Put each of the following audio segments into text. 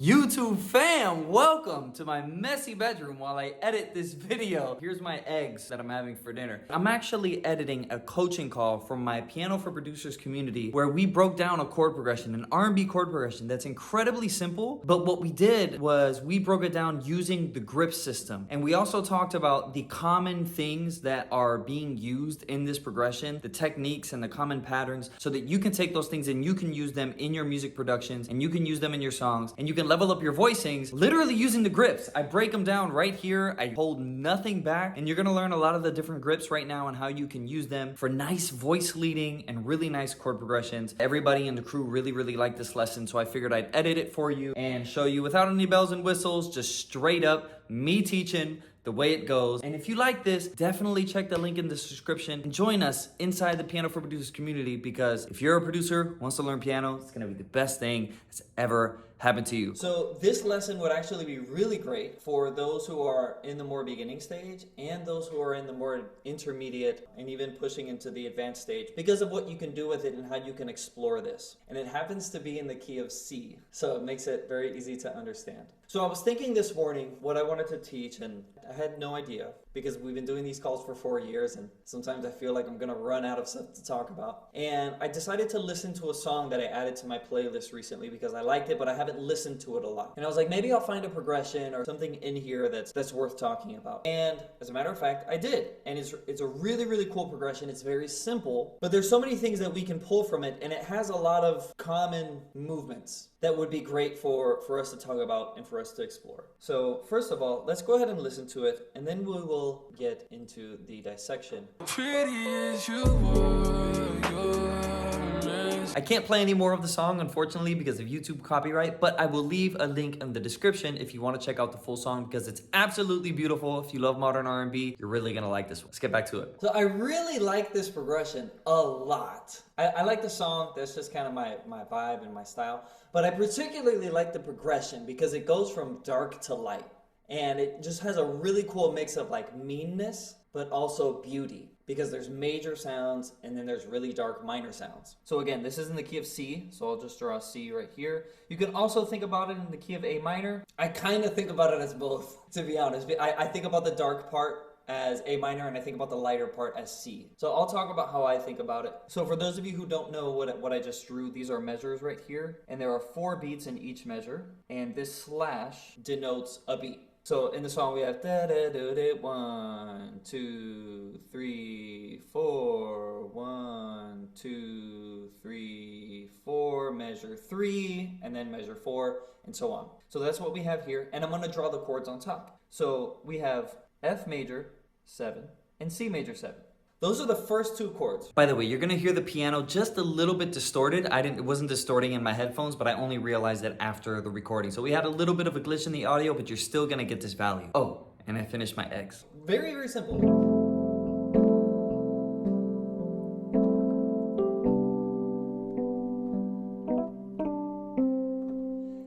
YouTube fam, welcome to my messy bedroom while I edit this video. Here's my eggs that I'm having for dinner. I'm actually editing a coaching call from my Piano for Producers community where we broke down a chord progression, an R&B chord progression that's incredibly simple. But what we did was we broke it down using the grip system. And we also talked about the common things that are being used in this progression, the techniques and the common patterns, so that you can take those things and you can use them in your music productions and you can use them in your songs and you can level up your voicings literally using the grips. I break them down right here. I hold nothing back, and you're gonna learn a lot of the different grips right now and how you can use them for nice voice leading and really nice chord progressions. Everybody in the crew really liked this lesson, so I figured I'd edit it for you and show you without any bells and whistles, just straight up me teaching the way it goes. And if you like this, definitely check the link in the description and join us inside the Piano for Producers community, because if you're a producer who wants to learn piano, it's gonna be the best thing that's ever happened to you. So this lesson would actually be really great for those who are in the more beginning stage and those who are in the more intermediate and even pushing into the advanced stage, because of what you can do with it and how you can explore this. And it happens to be in the key of C, so it makes it very easy to understand. So I was thinking this morning what I wanted to teach, and I had no idea, because we've been doing these calls for 4 years and sometimes I feel like I'm gonna run out of stuff to talk about. And I decided to listen to a song that I added to my playlist recently because I liked it, but I haven't listened to it a lot. And I was like, maybe I'll find a progression or something in here that's worth talking about. And as a matter of fact, I did. And it's a really cool progression. It's very simple, but there's so many things that we can pull from it, and it has a lot of common movements that would be great for us to talk about and for us to explore. So first of all, let's go ahead and listen to it, and then we will get into the dissection. Pretty as you I can't play any more of the song, unfortunately, because of YouTube copyright, but I will leave a link in the description if you want to check out the full song, because it's absolutely beautiful. If you love modern R&B, you're really gonna like this one. Let's get back to it. So I really like this progression a lot. I like the song. That's just kind of my vibe and my style. But I particularly like the progression because it goes from dark to light. And it just has a really cool mix of like meanness, but also beauty, because there's major sounds and then there's really dark minor sounds. So again, this is in the key of C, so I'll just draw a C right here. You can also think about it in the key of A minor. I kind of think about it as both, to be honest. I think about the dark part as A minor, and I think about the lighter part as C. So I'll talk about how I think about it. So for those of you who don't know what I just drew, these are measures right here, and there are 4 beats in each measure, and this slash denotes a beat. So in the song we have da da do da 1 2 3 4 1 2 3 4, measure 3, and then measure 4, and so on. So that's what we have here, and I'm going to draw the chords on top. So we have F major 7 and C major 7. Those are the first 2 chords. By the way, you're gonna hear the piano just a little bit distorted. It wasn't distorting in my headphones, but I only realized that after the recording. So we had a little bit of a glitch in the audio, but you're still gonna get this value. Oh, and I finished my eggs. Very simple.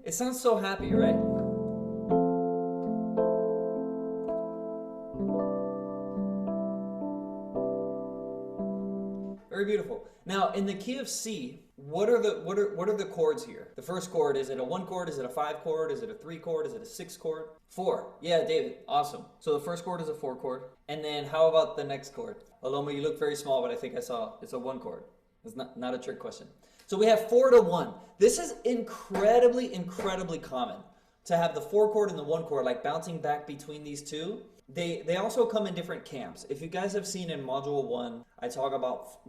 It sounds so happy, right? Very beautiful. Now, in the key of C, what are the chords here? The first chord, is it a 1 chord? Is it a 5 chord? Is it a 3 chord? Is it a 6 chord? 4. Yeah, David. Awesome. So the first chord is a 4 chord. And then how about the next chord? Aloma, you look very small, but I think I saw it's a 1 chord. It's not a trick question. So we have 4 to 1. This is incredibly common to have the 4 chord and the 1 chord, like bouncing back between these two. They also come in different camps. If you guys have seen in module 1, I talk about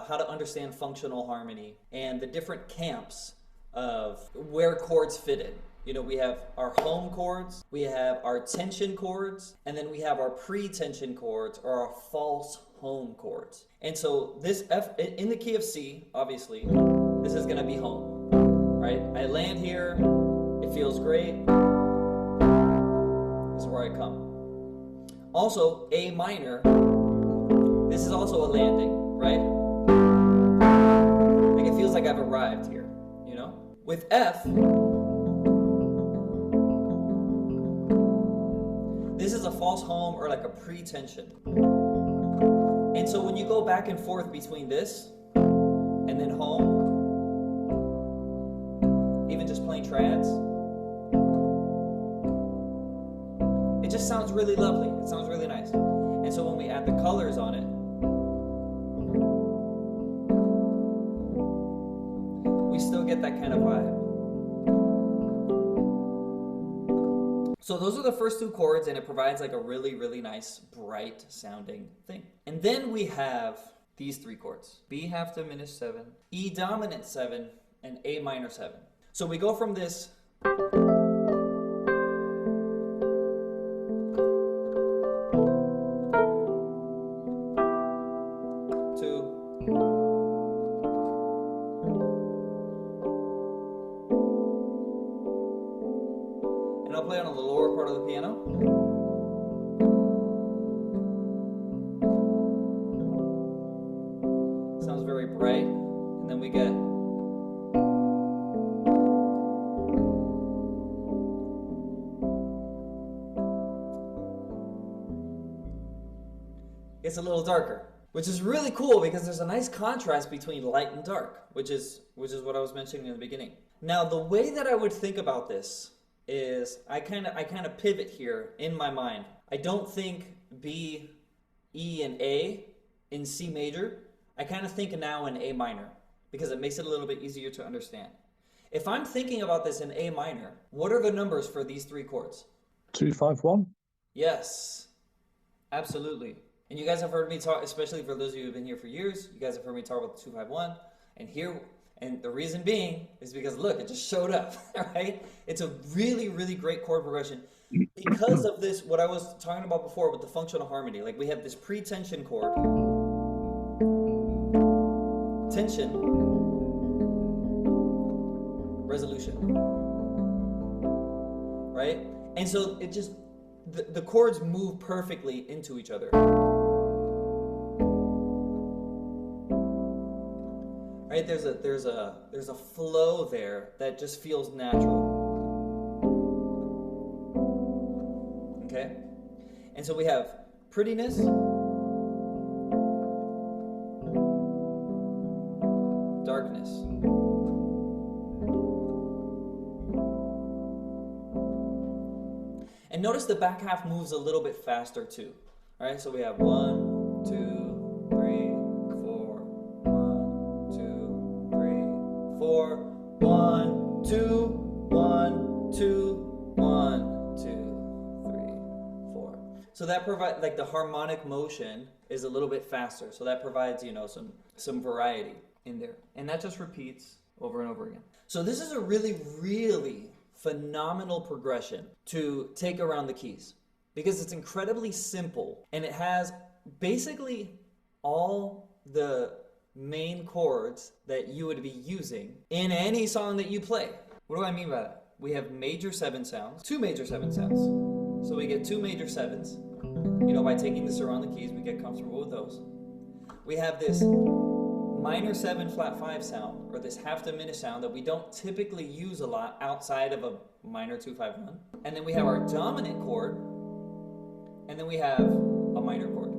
how to understand functional harmony and the different camps of where chords fit in. You know, we have our home chords, we have our tension chords, and then we have our pre-tension chords, or our false home chords. And so this F in the key of C, obviously, this is gonna be home, right? I land here, it feels great. This is where I come. Also, A minor, this is also a landing, right? Like, it feels like I've arrived here, you know? With F, this is a false home or like a pre-tension. And so when you go back and forth between this and then home, even just playing trads, just sounds really lovely. It sounds really nice. And so when we add the colors on it, we still get that kind of vibe. So those are the first two chords, and it provides like a really, really nice, bright sounding thing. And then we have these three chords: B half diminished 7, E dominant 7, and A minor 7. So we go from this to and I'll play on the lower part of the piano. Sounds very bright, and then we get it's a little darker, which is really cool because there's a nice contrast between light and dark, which is what I was mentioning in the beginning. Now, the way that I would think about this is I kind of pivot here in my mind. I don't think B, E, and A in C major. I kind of think now in A minor because it makes it a little bit easier to understand. If I'm thinking about this in A minor, what are the numbers for these three chords? 2, 5, 1. Yes, absolutely. And you guys have heard me talk, especially for those of you who've been here for years, you guys have heard me talk about the 2-5-1. And the reason being is because, look, it just showed up, right? It's a really, really great chord progression because of this, what I was talking about before with the functional harmony. Like, we have this pre-tension chord, tension, resolution, right? And so it just, the chords move perfectly into each other. Right? There's a flow there that just feels natural. Okay? And so we have prettiness, darkness. And notice the back half moves a little bit faster too. All right? So we have 1, 2, 3, 4, 1, 2, 3, 4, 1, 2, 1, 2, 1, 2, 3, 4. So that provides, like, the harmonic motion is a little bit faster. So that provides, you know, some variety in there. And that just repeats over and over again. So this is a really, really phenomenal progression to take around the keys because it's incredibly simple and it has basically all the main chords that you would be using in any song that you play. What do I mean by that? We have major 7 sounds, 2 major 7 sounds. So we get 2 major 7s. You know, by taking this around the keys, we get comfortable with those. We have this minor 7 flat 5 sound, or this half diminished sound that we don't typically use a lot outside of a minor 2-5-1. And then we have our dominant chord, and then we have a minor chord.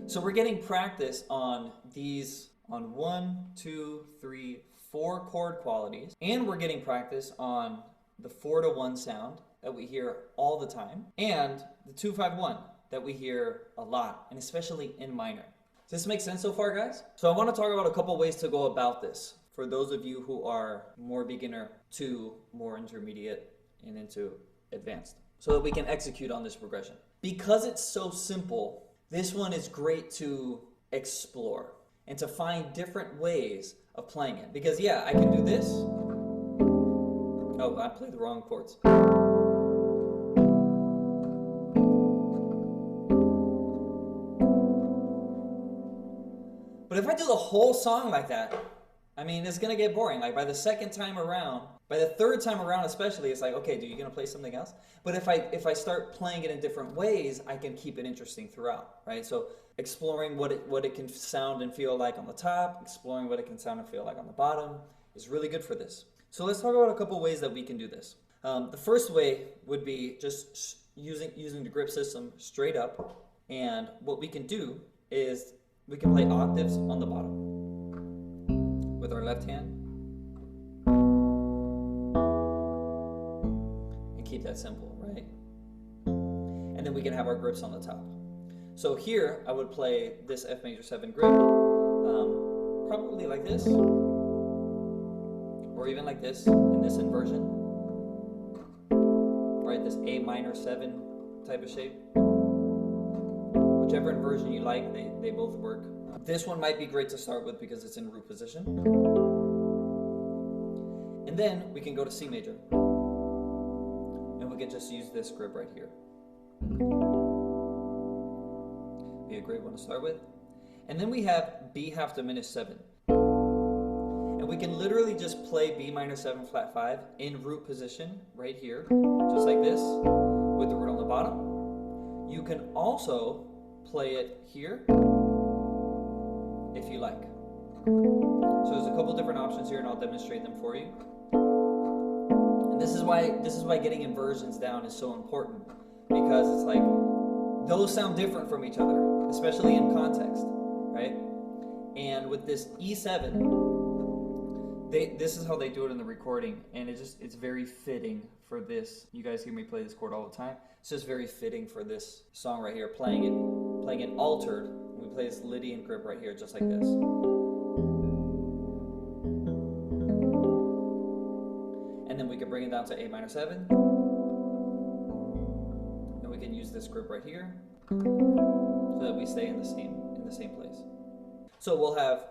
So we're getting practice on these, on 1, 2, 3, 4 chord qualities, and we're getting practice on the 4-1 sound that we hear all the time, and the 2-5-1 that we hear a lot, and especially in minor. Does this make sense so far, guys? So I want to talk about a couple ways to go about this for those of you who are more beginner to more intermediate and into advanced, so that we can execute on this progression. Because it's so simple, this one is great to explore and to find different ways of playing it. Because yeah, I can do this. Oh, I played the wrong chords. But if I do the whole song like that, I mean, it's gonna get boring. Like by the second time around, by the third time around especially, it's like, okay, dude, you gonna play something else? But if I start playing it in different ways, I can keep it interesting throughout, right? So exploring what it can sound and feel like on the top, exploring what it can sound and feel like on the bottom is really good for this. So let's talk about a couple ways that we can do this. The first way would be just using the grip system straight up, and what we can do is we can play octaves on the bottom with our left hand and keep that simple, right? and then we can have our grips on the top. So here I would play this F major 7 grip, probably like this, or even like this in this inversion, right? This A minor 7 type of shape. Whichever inversion you like, they both work. This one might be great to start with because it's in root position. And then we can go to C major. And we can just use this grip right here. Be a great one to start with. And then we have B half diminished 7. And we can literally just play B minor 7 flat 5 in root position right here, just like this, with the root on the bottom. You can also play it here if you like. So there's a couple different options here, and I'll demonstrate them for you. And this is why getting inversions down is so important, because it's like those sound different from each other, especially in context, right? And with this E7, this is how they do it in the recording, and it's very fitting for this. You guys hear me play this chord all the time. It's just very fitting for this song right here, playing it altered. We play this Lydian grip right here, just like this. And then we can bring it down to A minor 7. And we can use this grip right here so that we stay in the same place. So we'll have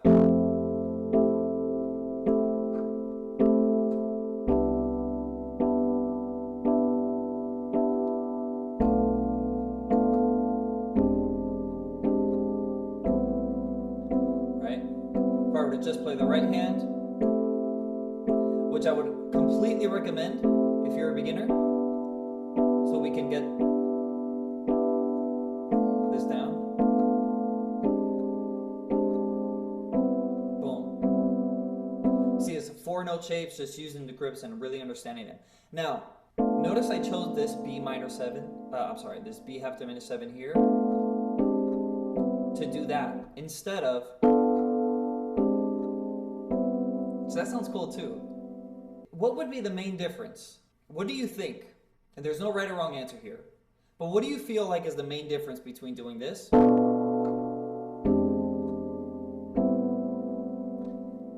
just play the right hand, which I would completely recommend if you're a beginner, so we can get this down. Boom. See, it's 4-note shapes, just using the grips and really understanding it. Now, notice I chose this B minor 7, this B half diminished 7 here to do that instead of. So that sounds cool too. What would be the main difference? What do you think? And there's no right or wrong answer here. But what do you feel like is the main difference between doing this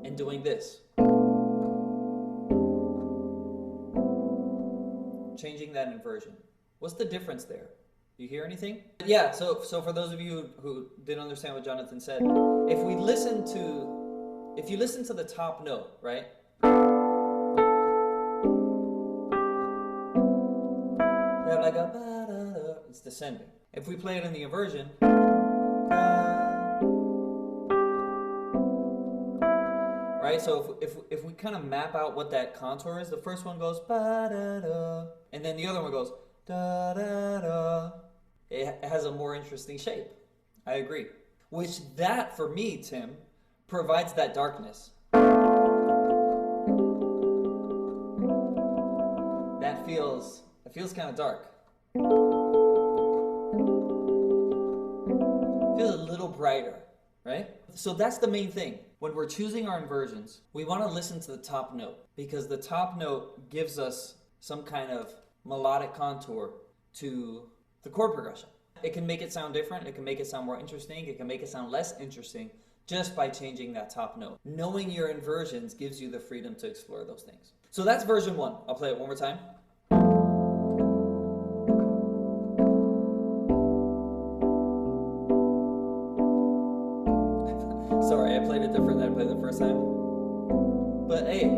and doing this? Changing that inversion. What's the difference there? You hear anything? Yeah, so for those of you who didn't understand what Jonathan said, if you listen to the top note, right? We have like a ba-da-da, it's descending. If we play it in the inversion, right? So if we kind of map out what that contour is, the first one goes ba-da-da, and then the other one goes da-da-da. It has a more interesting shape. I agree. Which that, for me, Tim, provides that darkness. That feels kind of dark. Feels a little brighter, right? So that's the main thing. When we're choosing our inversions, we want to listen to the top note, because the top note gives us some kind of melodic contour to the chord progression. It can make it sound different, it can make it sound more interesting, it can make it sound less interesting, just by changing that top note. Knowing your inversions gives you the freedom to explore those things. So that's version 1. I'll play it one more time. Sorry, I played it different than I played the first time. But hey,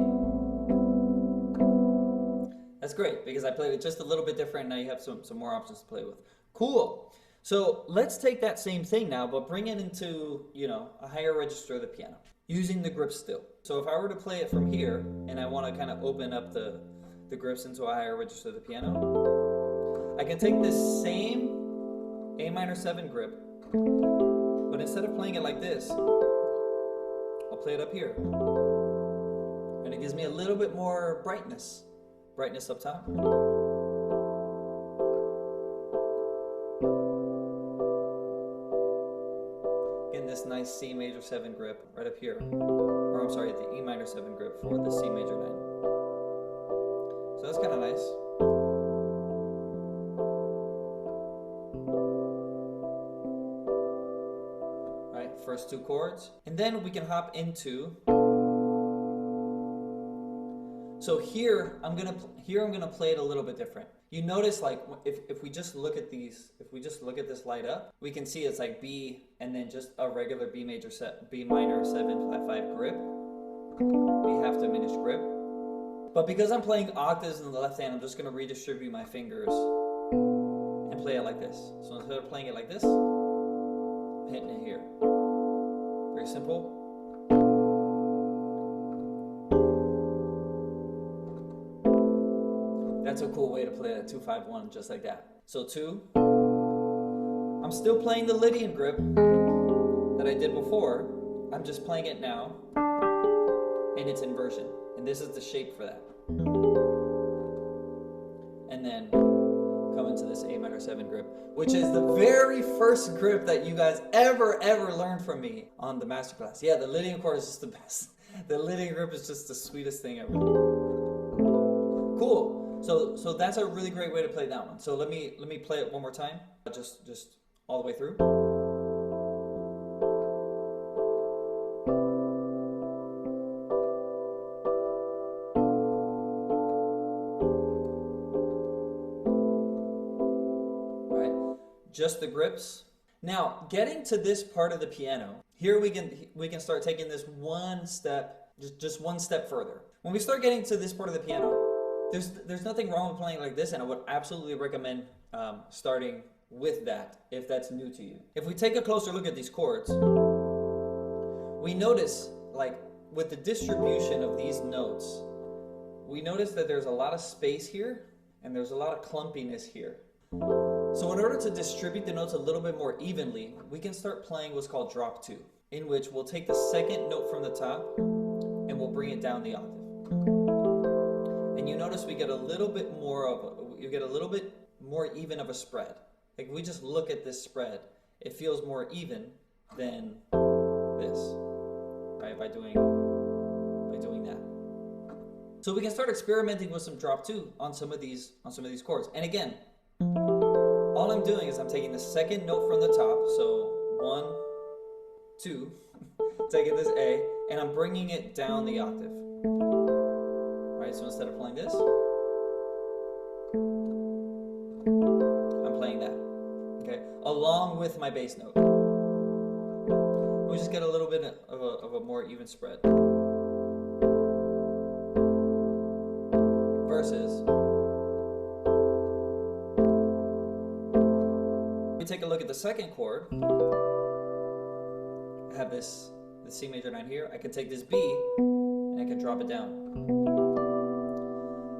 that's great, because I played it just a little bit different. Now you have some more options to play with. Cool. So let's take that same thing now, but bring it into, a higher register of the piano, using the grips still. So if I were to play it from here, and I want to kind of open up the grips into a higher register of the piano, I can take this same A minor 7 grip, but instead of playing it like this, I'll play it up here. And it gives me a little bit more brightness up top. This nice C major 7 grip right up here, or I'm sorry, the E minor 7 grip for the C major 9. So that's kind of nice. first two chords, and then we can hop into. So here I'm gonna play it a little bit different. You notice, like, if we just look at these, if we just look at this light up, we can see it's like B and then just a regular B minor 7 flat 5 grip, B half diminished grip. But because I'm playing octaves in the left hand, I'm just gonna redistribute my fingers and play it like this. So instead of playing it like this, I'm hitting it here. Very simple. That's a cool way to play a 2-5-1, just like that. So 2, I'm still playing the Lydian grip that I did before. I'm just playing it now, and it's inversion. And this is the shape for that. And then come into this A minor 7 grip, which is the very first grip that you guys ever learned from me on the masterclass. Yeah, the Lydian chord is just the best. The Lydian grip is just the sweetest thing ever. Cool. So that's a really great way to play that one. So let me play it one more time. Just all the way through. All right. Just the grips. Now, getting to this part of the piano, here we can start taking this one step, just one step further. When we start getting to this part of the piano, there's nothing wrong with playing like this, and I would absolutely recommend starting with that if that's new to you. If we take a closer look at these chords, we notice, like, with the distribution of these notes, we notice that there's a lot of space here and there's a lot of clumpiness here. So in order to distribute the notes a little bit more evenly, we can start playing what's called drop 2, in which we'll take the second note from the top and we'll bring it down the octave. And you notice we get a little bit more even of a spread. Like, we just look at this spread, it feels more even than this, right? By doing that. So we can start experimenting with some drop 2 on some of these chords. And again, all I'm doing is I'm taking the second note from the top, so 1, 2, taking this A, and I'm bringing it down the octave. Right, so instead of playing this, I'm playing that, okay, along with my bass note. We just get a little bit of a more even spread. Versus, we take a look at the second chord. I have the C major 9 here. I can take this B and I can drop it down.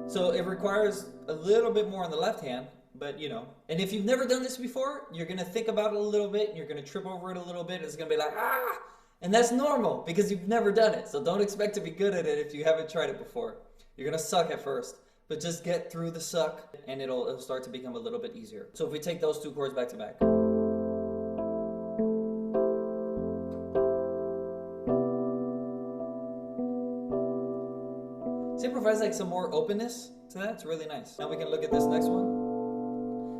So it requires a little bit more on the left hand, but you know, and if you've never done this before, you're gonna think about it a little bit, and you're gonna trip over it a little bit, and it's gonna be like, ah! And that's normal, because you've never done it. So don't expect to be good at it if you haven't tried it before. You're gonna suck at first, but just get through the suck, and it'll start to become a little bit easier. So if we take those two chords back to back. See, it provides like some more openness to that. It's really nice. Now we can look at this next one.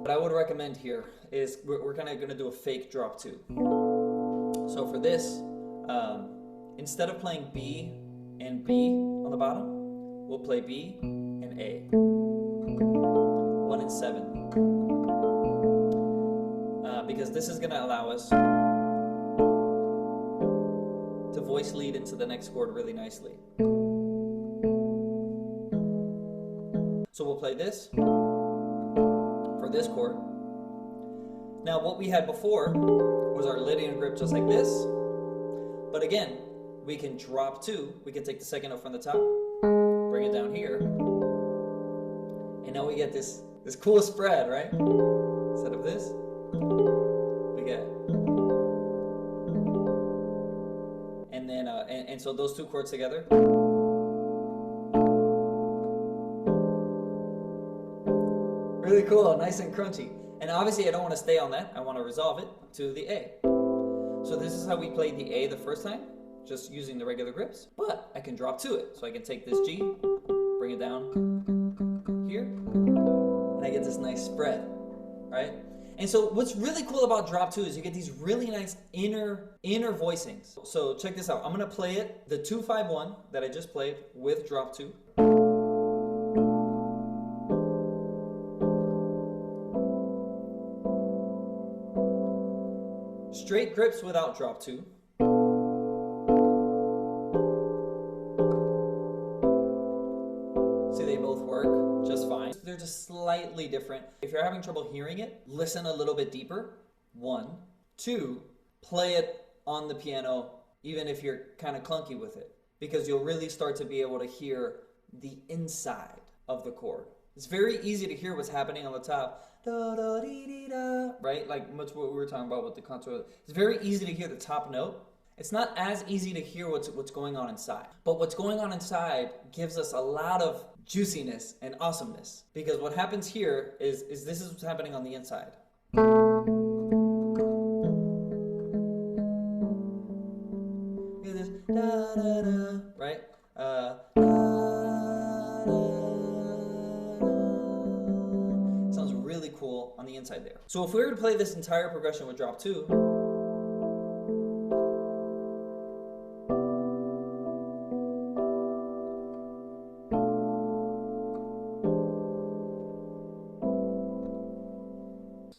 What I would recommend here is we're kind of going to do a fake drop 2. So for this, instead of playing B and B on the bottom, we'll play B and A. 1 and 7. Because this is going to allow us to voice lead into the next chord really nicely. So we'll play this for this chord. Now what we had before was our Lydian grip just like this. But again, we can drop 2. We can take the second note from the top, bring it down here. And now we get this cool spread, right? Instead of this, we get. And then, and so those two chords together. Really cool, nice and crunchy. And obviously I don't want to stay on that. I want to resolve it to the A. So this is how we played the A the first time, just using the regular grips. But I can drop to it. So I can take this G, bring it down here, and I get this nice spread, right? And so what's really cool about drop 2 is you get these really nice inner voicings. So check this out. I'm gonna play it, the 2-5-1 that I just played with drop 2. Straight grips without drop 2. See, they both work just fine. They're just slightly different. If you're having trouble hearing it, listen a little bit deeper. 1. 2, play it on the piano, even if you're kind of clunky with it, because you'll really start to be able to hear the inside of the chord. It's very easy to hear what's happening on the top. Da, da, dee, dee, da, right? Like much what we were talking about with the contour. It's very easy to hear the top note. It's not as easy to hear what's going on inside. But what's going on inside gives us a lot of juiciness and awesomeness. Because what happens here is this is what's happening on the inside. Hear this, da, da, da, right? Sounds really cool on the inside there. So if we were to play this entire progression with drop 2,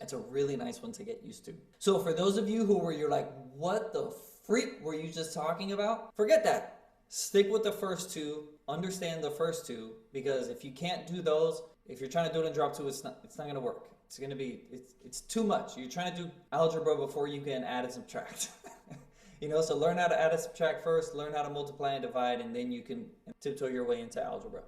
it's a really nice one to get used to. So for those of you you're like, what the freak were you just talking about? Forget that. Stick with the first 2, understand the first 2, because if you can't do those, if you're trying to do it in drop 2, it's not gonna work. It's gonna be, it's too much. You're trying to do algebra before you can add and subtract. You know, so learn how to add and subtract first, learn how to multiply and divide, and then you can tiptoe your way into algebra.